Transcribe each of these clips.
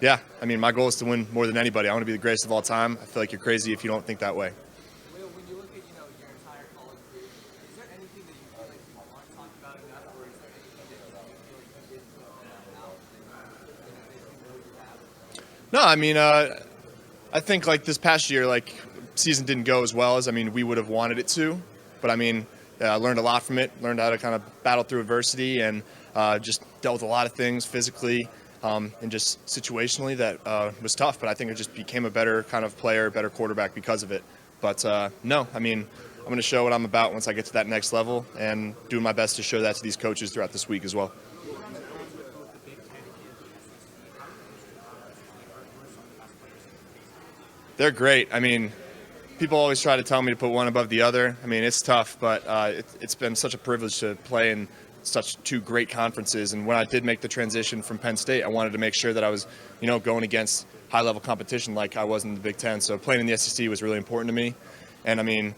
Yeah, I mean, my goal is to win more than anybody. I want to be the greatest of all time. I feel like you're crazy if you don't think that way. Will, when you look at your entire college career, is there anything that you feel like you want to talk about enough, or is there anything that you feel like you didn't talk about that you have? No, I mean, I think like this past year, like season didn't go as well as we would have wanted it to, but I mean, I learned a lot from it. Learned how to kind of battle through adversity and just dealt with a lot of things physically and just situationally that was tough. But I think I just became a better kind of player, better quarterback because of it. But no, I mean, I'm going to show what I'm about once I get to that next level and doing my best to show that to these coaches throughout this week as well. They're great. I mean, people always try to tell me to put one above the other. I mean, it's tough, but it's been such a privilege to play in such two great conferences. And when I did make the transition from Penn State, I wanted to make sure that I was, going against high-level competition like I was in the Big Ten. So playing in the SEC was really important to me. And, I mean,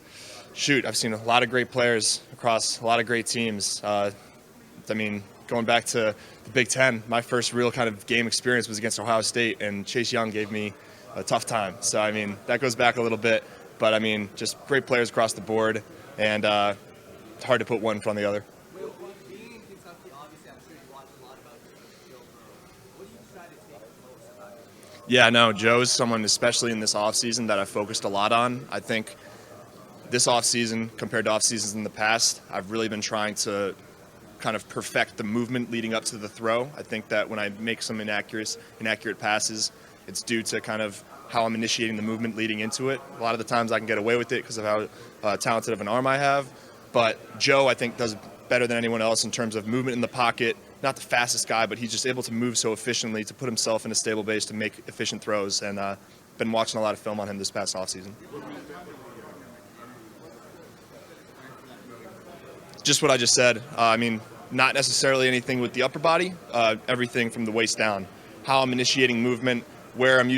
I've seen a lot of great players across a lot of great teams. Going back to the Big Ten, my first real kind of game experience was against Ohio State, and Chase Young gave me a tough time. So, I mean, that goes back a little bit. But, I mean, just great players across the board, and it's hard to put one in front of the other. Will, being in Kentucky, obviously, I'm sure you watch a lot about Joe Burrow. What do you try to take most about him? Yeah, no, Joe's someone, especially in this offseason, that I've focused a lot on. I think this offseason, compared to off-seasons in the past, I've really been trying to kind of perfect the movement leading up to the throw. I think that when I make some inaccurate passes, it's due to kind of how I'm initiating the movement leading into it. A lot of the times I can get away with it because of how talented of an arm I have. But Joe, I think, does better than anyone else in terms of movement in the pocket. Not the fastest guy, but he's just able to move so efficiently to put himself in a stable base to make efficient throws. And been watching a lot of film on him this past offseason. Just what I just said. Not necessarily anything with the upper body, everything from the waist down. How I'm initiating movement, where I'm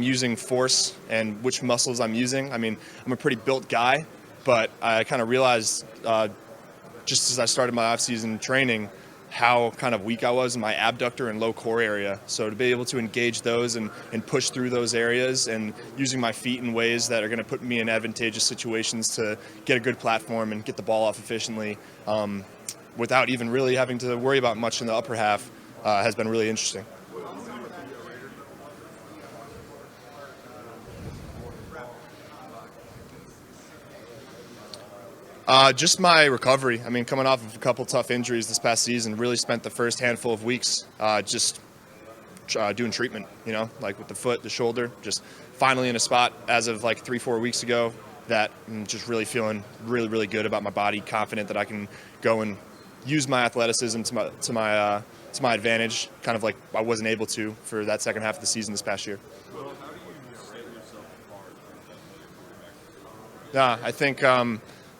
using force and which muscles I'm using. I mean, I'm a pretty built guy, but I kind of realized just as I started my off-season training how kind of weak I was in my abductor and low core area. So to be able to engage those and push through those areas and using my feet in ways that are going to put me in advantageous situations to get a good platform and get the ball off efficiently without even really having to worry about much in the upper half has been really interesting. Just my recovery. I mean, coming off of a couple tough injuries this past season, really spent the first handful of weeks just doing treatment, like with the foot, the shoulder, just finally in a spot as of like 3-4 weeks ago that I'm just really feeling really, really good about my body, confident that I can go and use my athleticism to my advantage, kind of like I wasn't able to for that second half of the season this past year. Well, how do you set yourself apart from the Yeah, I think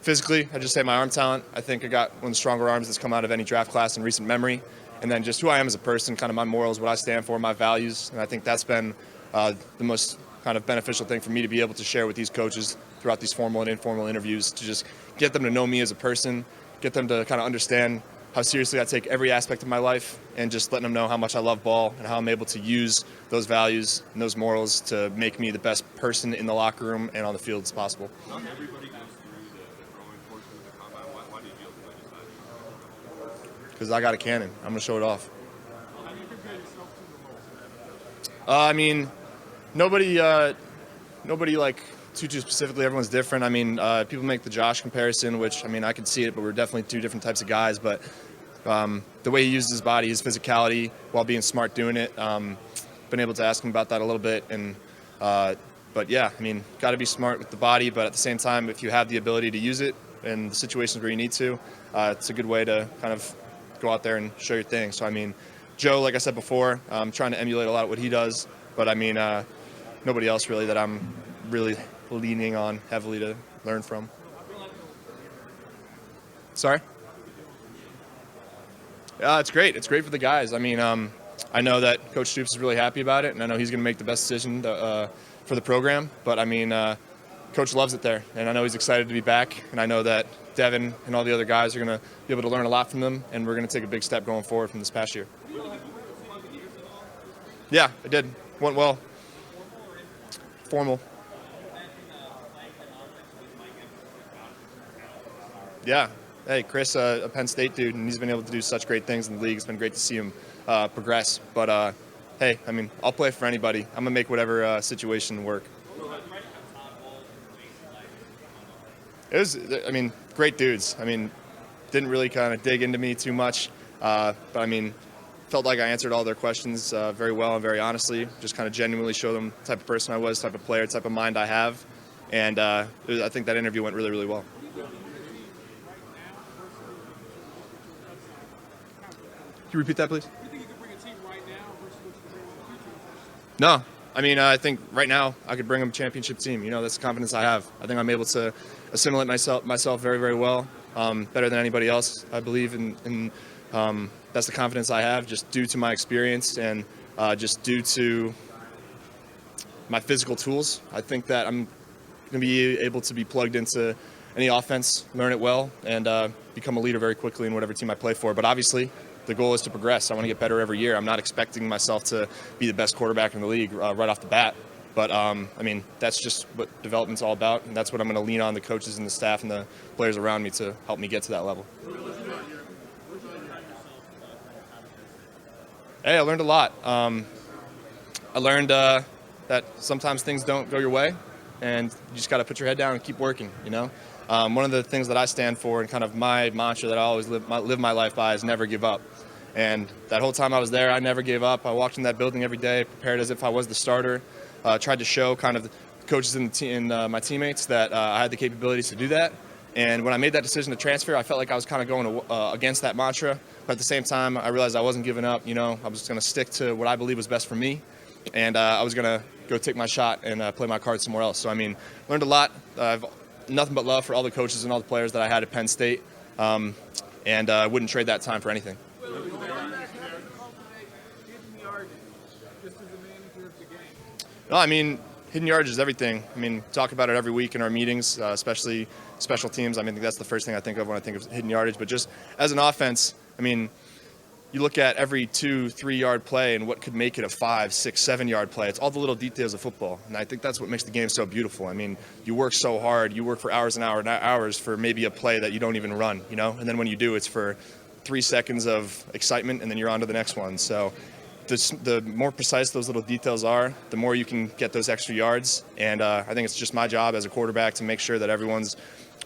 physically, I just say my arm talent. I think I got one of the stronger arms that's come out of any draft class in recent memory. And then just who I am as a person, kind of my morals, what I stand for, my values. And I think that's been the most kind of beneficial thing for me to be able to share with these coaches throughout these formal and informal interviews, to just get them to know me as a person, get them to kind of understand how seriously I take every aspect of my life, and just letting them know how much I love ball and how I'm able to use those values and those morals to make me the best person in the locker room and on the field as possible. Not everybody goes through the throwing portion of the combine. Why do you feel the way you decided? Because I got a cannon. I'm going to show it off. How do you compare yourself to the most? Nobody like too specifically. Everyone's different. I mean, people make the Josh comparison, which, I mean, I can see it, but we're definitely two different types of guys. But the way he uses his body, his physicality, while being smart doing it, been able to ask him about that a little bit. And but yeah, I mean, got to be smart with the body, but at the same time, if you have the ability to use it in the situations where you need to, it's a good way to kind of go out there and show your thing. So I mean, Joe, like I said before, I'm trying to emulate a lot of what he does, but I mean, nobody else really that I'm really leaning on heavily to learn from. Sorry? It's great. It's great for the guys. I mean, I know that Coach Stoops is really happy about it, and I know he's going to make the best decision for the program. But, I mean, Coach loves it there, and I know he's excited to be back, and I know that Devin and all the other guys are going to be able to learn a lot from them, and we're going to take a big step going forward from this past year. Yeah, I did. Went well. Formal. Yeah. Hey, Chris, a Penn State dude, and he's been able to do such great things in the league. It's been great to see him progress. But, hey, I mean, I'll play for anybody. I'm going to make whatever situation work. It was, I mean, great dudes. I mean, didn't really kind of dig into me too much. But, I mean, felt like I answered all their questions very well and very honestly. Just kind of genuinely showed them the type of person I was, type of player, type of mind I have. And I think that interview went really, really well. Can you repeat that, please? Do you think you could bring a team right now versus what you could bring in the future? No. I mean, I think right now I could bring them a championship team. You know, that's the confidence I have. I think I'm able to assimilate myself very, very well, better than anybody else, I believe. And that's the confidence I have just due to my experience and just due to my physical tools. I think that I'm going to be able to be plugged into any offense, learn it well, and become a leader very quickly in whatever team I play for. But obviously, the goal is to progress. I want to get better every year. I'm not expecting myself to be the best quarterback in the league right off the bat. But, I mean, that's just what development's all about, and that's what I'm going to lean on the coaches and the staff and the players around me to help me get to that level. Hey, I learned a lot. I learned that sometimes things don't go your way, and you just got to put your head down and keep working, you know? One of the things that I stand for and kind of my mantra that I always live my life by is never give up. And that whole time I was there, I never gave up. I walked in that building every day, prepared as if I was the starter, tried to show kind of the coaches and my teammates that I had the capabilities to do that. And when I made that decision to transfer, I felt like I was kind of going against that mantra. But at the same time, I realized I wasn't giving up. You know, I was just going to stick to what I believe was best for me. And I was going to go take my shot and play my cards somewhere else. So, I mean, learned a lot. I've nothing but love for all the coaches and all the players that I had at Penn State. And I wouldn't trade that time for anything. No, I mean, hidden yardage is everything. I mean, talk about it every week in our meetings, especially special teams. I mean, that's the first thing I think of when I think of hidden yardage. But just as an offense, I mean, you look at every 2-3 yard play and what could make it a 5, 6, 7 yard play. It's all the little details of football. And I think that's what makes the game so beautiful. I mean, you work so hard. You work for hours and hours for maybe a play that you don't even run, you know? And then when you do, it's for 3 seconds of excitement, and then you're on to the next one. So the more precise those little details are, the more you can get those extra yards. And I think it's just my job as a quarterback to make sure that everyone's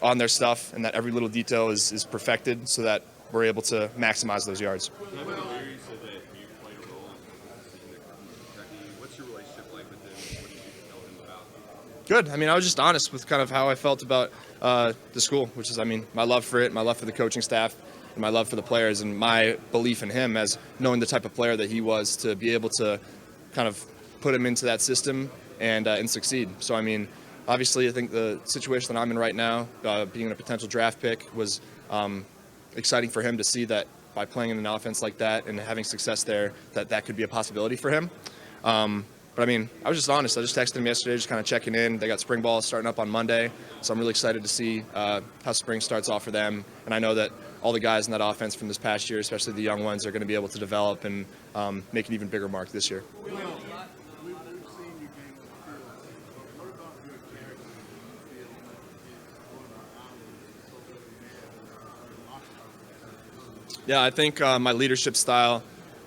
on their stuff and that every little detail is perfected so that we're able to maximize those yards. You said that you played a role in the decision to Kentucky. What's your relationship like with him? What did you tell him about? Good. I mean, I was just honest with kind of how I felt about the school, which is, I mean, my love for it, my love for the coaching staff, and my love for the players, and my belief in him as knowing the type of player that he was to be able to kind of put him into that system and succeed. So, I mean, obviously, I think the situation that I'm in right now, being a potential draft pick, was exciting for him to see that by playing in an offense like that and having success there, that could be a possibility for him. But I mean, I was just honest. I just texted him yesterday, just kind of checking in. They got spring ball starting up on Monday, so I'm really excited to see how spring starts off for them. And I know that all the guys in that offense from this past year, especially the young ones, are going to be able to develop and make an even bigger mark this year. We've seen you game with the field. What about your character in the field? Yeah, I think my leadership style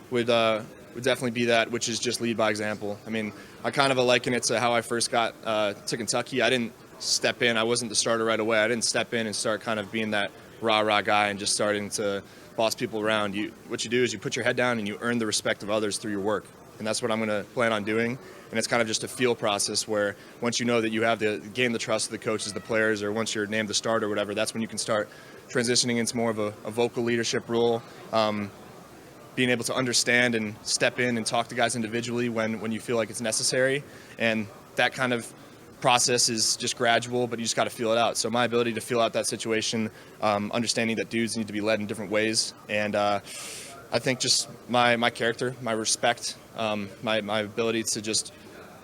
would definitely be that, which is just lead by example. I mean, I kind of liken it to how I first got to Kentucky. I didn't step in. I wasn't the starter right away. I didn't step in and start kind of being that rah-rah guy and just starting to boss people around. What you do is you put your head down and you earn the respect of others through your work. And that's what I'm going to plan on doing. And it's kind of just a feel process where once you know that you have gain the trust of the coaches, the players, or once you're named the starter or whatever, that's when you can start transitioning into more of a vocal leadership role, being able to understand and step in and talk to guys individually when you feel like it's necessary. And that kind of process is just gradual, but you just got to feel it out. So my ability to feel out that situation, understanding that dudes need to be led in different ways, and I think just my character, my respect, my ability to just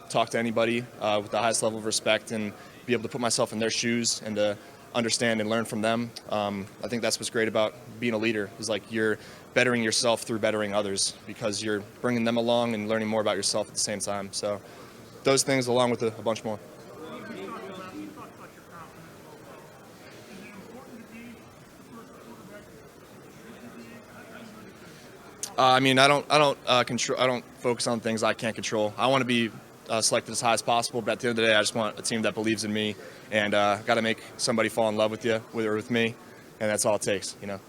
talk to anybody with the highest level of respect and be able to put myself in their shoes and to understand and learn from them. I think that's what's great about being a leader, is like you're bettering yourself through bettering others, because you're bringing them along and learning more about yourself at the same time. So those things, along with a bunch more. I mean, I don't focus on things I can't control. I want to be selected as high as possible, but at the end of the day, I just want a team that believes in me, and got to make somebody fall in love with you, with me, and that's all it takes, you know.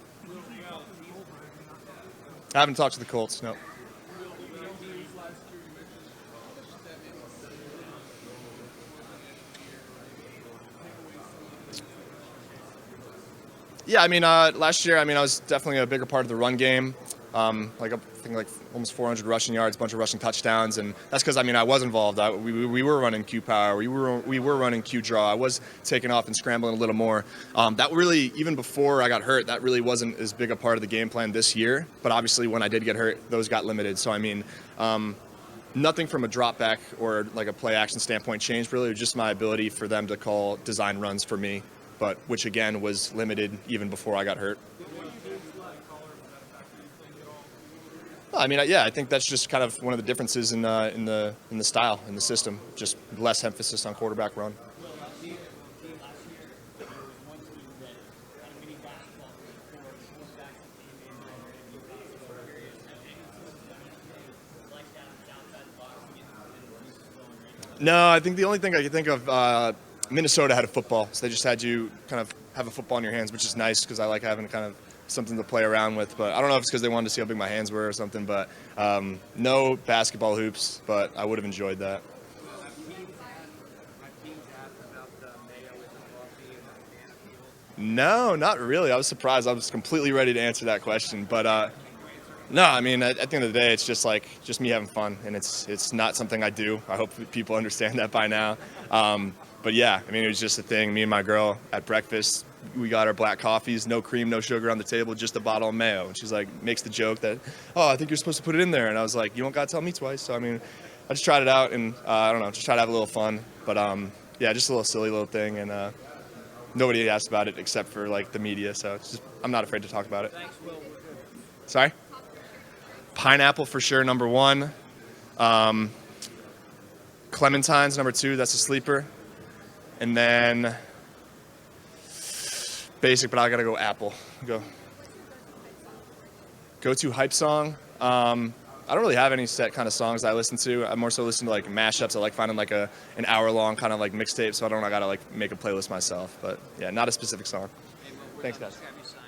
I haven't talked to the Colts, no. Yeah, I mean, last year, I was definitely a bigger part of the run game. I think almost 400 rushing yards, a bunch of rushing touchdowns, and that's because I was involved. We were running Q power, we were running Q draw. I was taking off and scrambling a little more. That really, even before I got hurt, that really wasn't as big a part of the game plan this year. But obviously, when I did get hurt, those got limited. So nothing from a drop back or like a play action standpoint changed really. It was just my ability for them to call design runs for me, but which again was limited even before I got hurt. I think that's just kind of one of the differences in the style, in the system. Just less emphasis on quarterback run. No, I think the only thing I could think of, Minnesota had a football, so they just had you kind of have a football in your hands, which is nice because I like having kind of something to play around with. But I don't know if it's because they wanted to see how big my hands were or something. But no basketball hoops, but I would have enjoyed that. No, not really. I was surprised. I was completely ready to answer that question, but no. At the end of the day, it's just me having fun, and it's not something I do. I hope people understand that by now. But yeah, it was just a thing. Me and my girl at breakfast, we got our black coffees, no cream, no sugar on the table, just a bottle of mayo. And she's like, makes the joke that, oh, I think you're supposed to put it in there. And I was like, you don't got to tell me twice. So, I just tried it out, and I don't know, just try to have a little fun. But yeah, just a little silly little thing. And nobody asked about it except for like the media. So I'm not afraid to talk about it. Thanks, Will. Sorry? Pineapple for sure, number one. Clementines, number two. That's a sleeper. And then basic, but I gotta go apple. Go to hype song. I don't really have any set kind of songs that I listen to. I more so listen to like mashups. I like finding like an hour long kind of like mixtape, so I gotta like make a playlist myself. But yeah, not a specific song. Hey, Will, Thanks, guys. Have you signed?